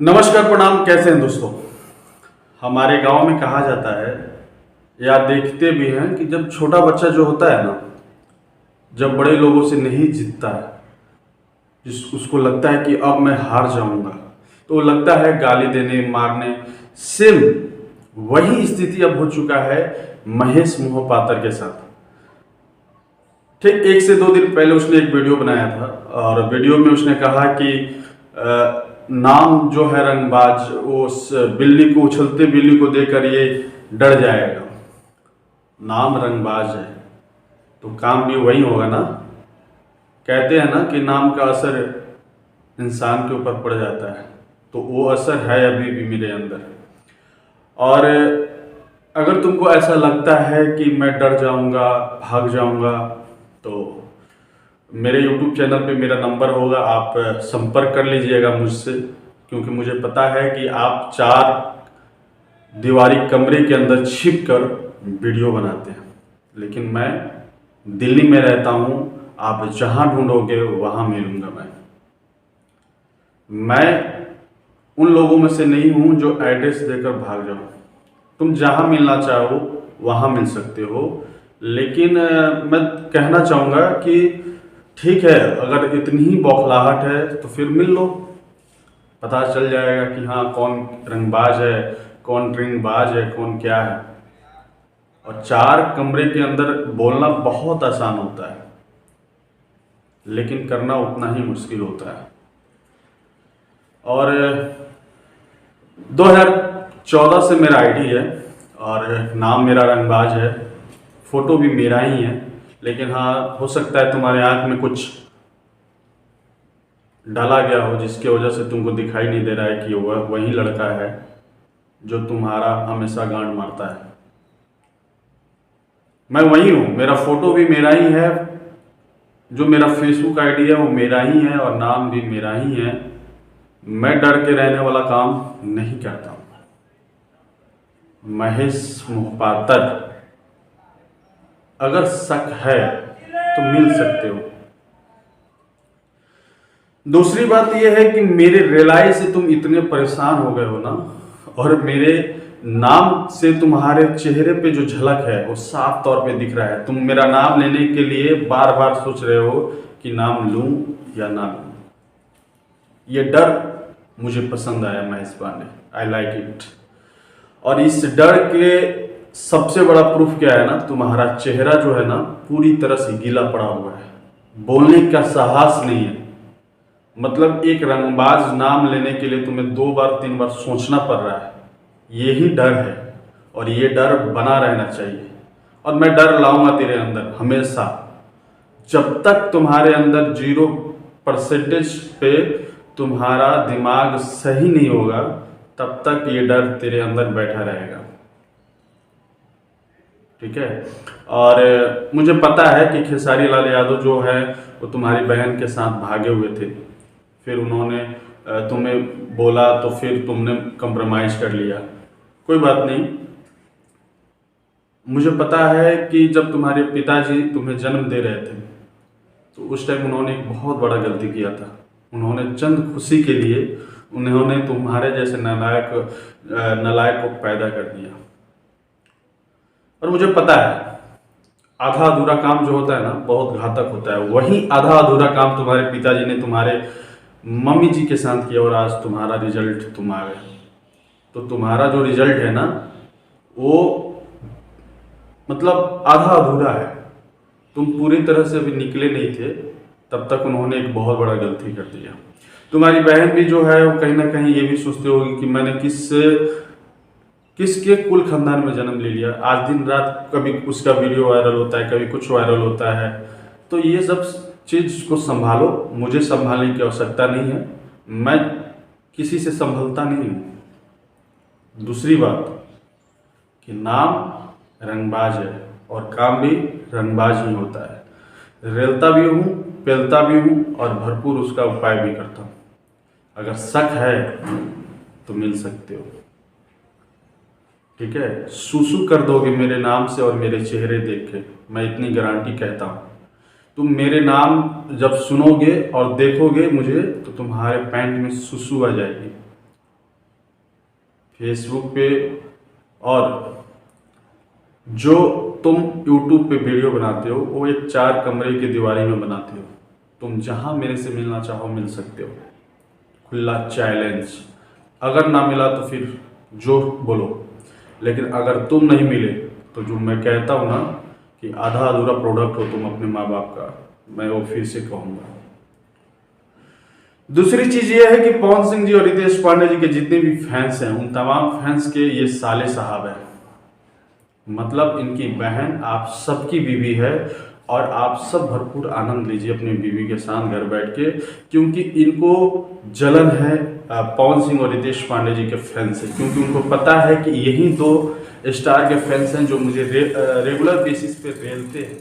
नमस्कार प्रणाम। कैसे हैं दोस्तों। हमारे गांव में कहा जाता है या देखते भी हैं कि जब छोटा बच्चा जो होता है ना, जब बड़े लोगों से नहीं जीतता है, जिस उसको लगता है कि अब मैं हार जाऊंगा, तो वो लगता है गाली देने मारने। सेम वही स्थिति अब हो चुका है महेश मोहपात्र के साथ। ठीक 1 से 2 दिन पहले उसने एक वीडियो बनाया था और वीडियो में उसने कहा कि नाम जो है रंगबाज, वो उस बिल्ली को, उछलते बिल्ली को देखकर ये डर जाएगा। नाम रंगबाज है तो काम भी वही होगा ना। कहते हैं ना कि नाम का असर इंसान के ऊपर पड़ जाता है, तो वो असर है अभी भी मेरे अंदर। और अगर तुमको ऐसा लगता है कि मैं डर जाऊंगा, भाग जाऊंगा, तो मेरे YouTube चैनल पे मेरा नंबर होगा, आप संपर्क कर लीजिएगा मुझसे। क्योंकि मुझे पता है कि आप 4 दीवारी कमरे के अंदर छिप कर वीडियो बनाते हैं, लेकिन मैं दिल्ली में रहता हूँ। आप जहाँ ढूंढोगे वहाँ मिलूंगा। मैं उन लोगों में से नहीं हूँ जो एड्रेस देकर भाग जाऊँ। तुम जहाँ मिलना चाहो वहाँ मिल सकते हो, लेकिन मैं कहना चाहूँगा कि ठीक है, अगर इतनी ही बौखलाहट है तो फिर मिल लो, पता चल जाएगा कि हाँ कौन रंगबाज है, कौन ड्रिंकबाज है, कौन क्या है। और 4 कमरे के अंदर बोलना बहुत आसान होता है, लेकिन करना उतना ही मुश्किल होता है। और 2014 से मेरा आईडी है और नाम मेरा रंगबाज है, फोटो भी मेरा ही है। लेकिन हाँ, हो सकता है तुम्हारे आंख में कुछ डाला गया हो जिसकी वजह से तुमको दिखाई नहीं दे रहा है कि वह वही लड़का है जो तुम्हारा हमेशा गांड मारता है। मैं वही हूँ, मेरा फोटो भी मेरा ही है, जो मेरा फेसबुक आईडी है वो मेरा ही है और नाम भी मेरा ही है। मैं डर के रहने वाला काम नहीं करता हूँ। महेश मोहपात्र, अगर शक है तो मिल सकते हो। दूसरी बात यह है कि मेरे रिलाई से तुम इतने परेशान हो गए हो ना, और मेरे नाम से तुम्हारे चेहरे पे जो झलक है वो साफ तौर पे दिख रहा है। तुम मेरा नाम लेने के लिए बार बार सोच रहे हो कि नाम लूं या ना लूं। ये डर मुझे पसंद आया Mahesh Pandey, I like it. और इस डर के सबसे बड़ा प्रूफ क्या है ना, तुम्हारा चेहरा जो है ना पूरी तरह से गीला पड़ा हुआ है, बोलने का साहस नहीं है। मतलब एक रंगबाज नाम लेने के लिए तुम्हें 2 बार 3 बार सोचना पड़ रहा है। यही डर है और ये डर बना रहना चाहिए। और मैं डर लाऊंगा तेरे अंदर हमेशा। जब तक तुम्हारे अंदर 0% पे तुम्हारा दिमाग सही नहीं होगा, तब तक ये डर तेरे अंदर बैठा रहेगा। ठीक है। और मुझे पता है कि खेसारी लाल यादव जो है वो तुम्हारी बहन के साथ भागे हुए थे, फिर उन्होंने तुम्हें बोला तो फिर तुमने कंप्रोमाइज़ कर लिया। कोई बात नहीं। मुझे पता है कि जब तुम्हारे पिताजी तुम्हें जन्म दे रहे थे तो उस टाइम उन्होंने एक बहुत बड़ा गलती किया था। उन्होंने चंद खुशी के लिए उन्होंने तुम्हारे जैसे नालायक को पैदा कर दिया। और मुझे पता है आधा अधूरा काम जो होता है ना बहुत घातक होता है। वही आधा अधूरा काम तुम्हारे पिताजी ने तुम्हारे मम्मी जी के साथ किया और आज तुम्हारा रिजल्ट तुम आ गए। तो तुम्हारा जो रिजल्ट है ना वो मतलब आधा अधूरा है। तुम पूरी तरह से अभी निकले नहीं थे, तब तक उन्होंने एक बहुत बड़ा गलती कर दिया। तुम्हारी बहन भी जो है वो कहीं ना कहीं ये भी सोचती होगी कि मैंने किसके कुल खानदान में जन्म ले लिया। आज दिन रात कभी उसका वीडियो वायरल होता है, कभी कुछ वायरल होता है। तो ये सब चीज़ को संभालो, मुझे संभालने की आवश्यकता नहीं है, मैं किसी से संभलता नहीं हूँ। दूसरी बात कि नाम रंगबाज है और काम भी रंगबाज ही होता है। रेलता भी हूँ, पेलता भी हूँ और भरपूर उसका उपाय भी करता हूँ। अगर शक है तो मिल सकते हो। ठीक है, सुसु कर दोगे मेरे नाम से और मेरे चेहरे देख के, मैं इतनी गारंटी कहता हूँ। तुम मेरे नाम जब सुनोगे और देखोगे मुझे तो तुम्हारे पैंट में सुसु आ जाएगी। फेसबुक पे, और जो तुम यूट्यूब पे वीडियो बनाते हो वो एक 4 कमरे की दीवारी में बनाते हो। तुम जहाँ मेरे से मिलना चाहो मिल सकते हो, खुला चैलेंज। अगर ना मिला तो फिर जो बोलो, लेकिन अगर तुम नहीं मिले तो जो मैं कहता हूँ ना कि आधा अधूरा प्रोडक्ट हो तुम अपने माँ बाप का, मैं वो फिर से कहूँगा। दूसरी चीज़ ये है कि पवन सिंह जी और रितेश पांडे जी के जितने भी फैंस हैं उन तमाम फैंस के ये साले साहब हैं, मतलब इनकी बहन आप सबकी बीवी है, और आप सब भरपूर आनंद लीजिए अपनी बीवी के साथ घर बैठ के, क्योंकि इनको जलन है पवन सिंह और रितेश पांडे जी के फैंस से, क्योंकि उनको पता है कि यही 2 स्टार के फैंस हैं जो मुझे रेगुलर बेसिस पे रेलते हैं।